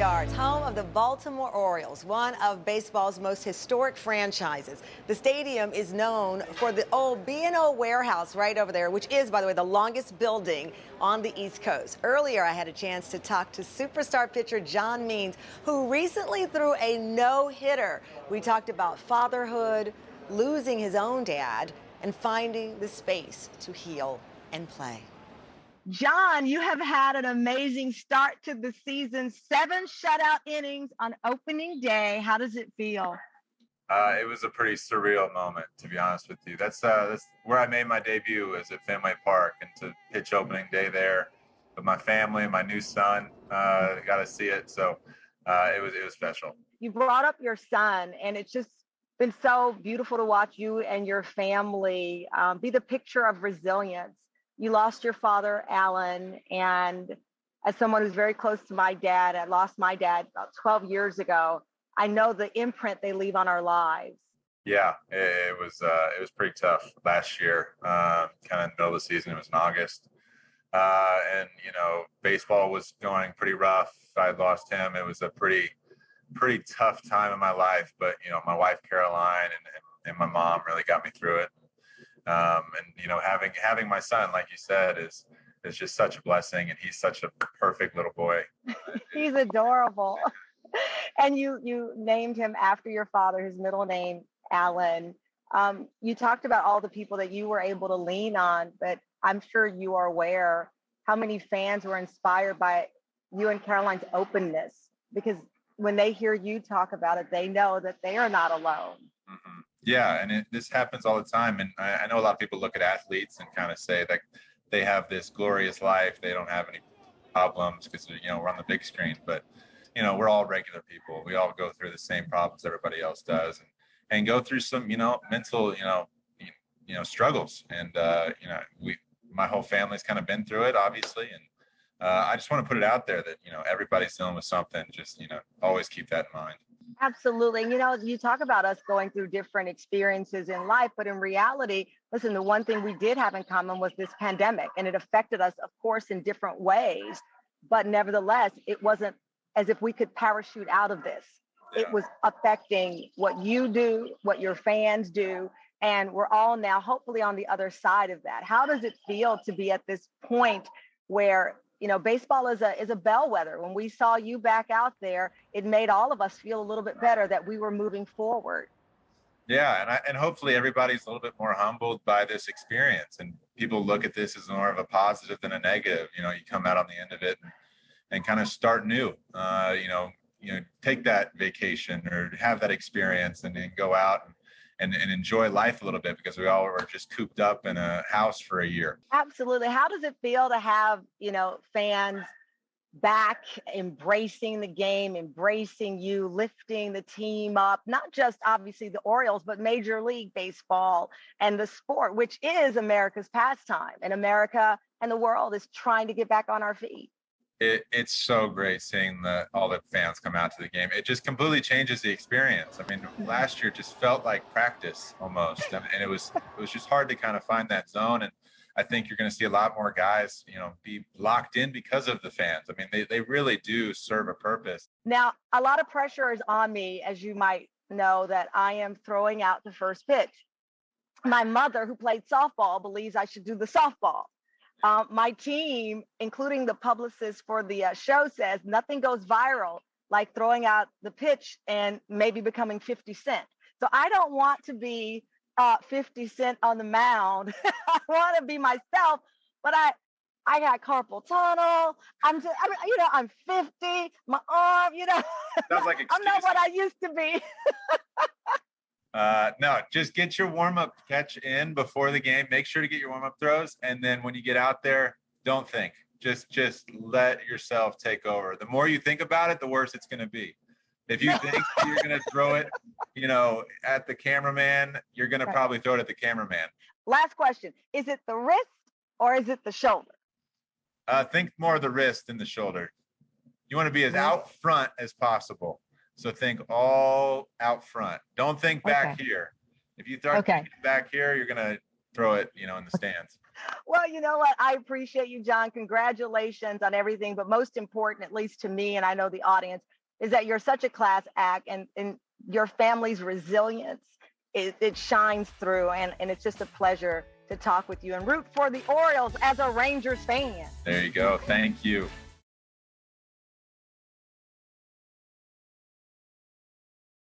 Yards, home of the Baltimore Orioles, one of baseball's most historic franchises. The stadium is known for the old B&O warehouse right over there, which is, by the way, the longest building on the East Coast. Earlier, I had a chance to talk to superstar pitcher John Means, who recently threw a no-hitter. We talked about fatherhood, losing his own dad, and finding the space to heal and play. John, you have had an amazing start to the season. 7 shutout innings on opening day. How does it feel? It was a pretty surreal moment, to be honest with you. That's where I made my debut, was at Fenway Park, and to pitch opening day there with my family and my new son. Got to see it, so it was special. You brought up your son, and it's just been so beautiful to watch you and your family be the picture of resilience. You lost your father, Alan, and as someone who's very close to my dad, I lost my dad about 12 years ago. I know the imprint they leave on our lives. Yeah, it was pretty tough last year. Kind of middle of the season, it was in August, and baseball was going pretty rough. I lost him. It was a pretty tough time in my life, but my wife Caroline and my mom really got me through it. And having my son, like you said, is just such a blessing, and he's such a perfect little boy. He's adorable. And you named him after your father, his middle name, Alan. You talked about all the people that you were able to lean on, but I'm sure you are aware how many fans were inspired by you and Caroline's openness, because when they hear you talk about it, they know that they are not alone. Mm-hmm. Yeah, and this happens all the time. And I know a lot of people look at athletes and kind of say that they have this glorious life. They don't have any problems because, we're on the big screen. But, we're all regular people. We all go through the same problems everybody else does, and go through some, mental, struggles. And, my whole family's kind of been through it, obviously. And I just want to put it out there that, everybody's dealing with something. Just, always keep that in mind. Absolutely. You talk about us going through different experiences in life, but in reality, listen, the one thing we did have in common was this pandemic, and it affected us, of course, in different ways. But nevertheless, it wasn't as if we could parachute out of this. Yeah. It was affecting what you do, what your fans do, and we're all now hopefully on the other side of that. How does it feel to be at this point where baseball is a bellwether? When we saw you back out there, it made all of us feel a little bit better that we were moving forward. Yeah, and hopefully everybody's a little bit more humbled by this experience, and people look at this as more of a positive than a negative. You come out on the end of it and kind of start new. Take that vacation or have that experience, and then go out and enjoy life a little bit, because we all were just cooped up in a house for a year. Absolutely. How does it feel to have, fans back embracing the game, embracing you, lifting the team up, not just obviously the Orioles, but Major League Baseball and the sport, which is America's pastime, and America and the world is trying to get back on our feet? It's so great seeing all the fans come out to the game. It just completely changes the experience. I mean, last year just felt like practice almost, and it was just hard to kind of find that zone. And I think you're going to see a lot more guys, be locked in because of the fans. I mean, they really do serve a purpose. Now, a lot of pressure is on me, as you might know, that I am throwing out the first pitch. My mother, who played softball, believes I should do the softball. My team, including the publicist for the show, says nothing goes viral like throwing out the pitch and maybe becoming 50 Cent. So I don't want to be 50 Cent on the mound. I want to be myself, but I got carpal tunnel. I'm 50. My arm, Sounds like I'm not what I used to be. No, just get your warm-up catch in before the game. Make sure to get your warm-up throws, and then when you get out there, don't think. Just let yourself take over. The more you think about it, the worse it's going to be. If you think you're going to throw it, at the cameraman, you're going to probably throw it at the cameraman. Last question. Is it the wrist or is it the shoulder? Think more of the wrist than the shoulder. You want to be as out front as possible. So think all out front. Don't think back here. If you throw it back here, you're going to throw it, in the stands. Well, you know what? I appreciate you, John. Congratulations on everything. But most important, at least to me, and I know the audience, is that you're such a class act, and your family's resilience, it shines through. And it's just a pleasure to talk with you and root for the Orioles as a Rangers fan. There you go. Thank you.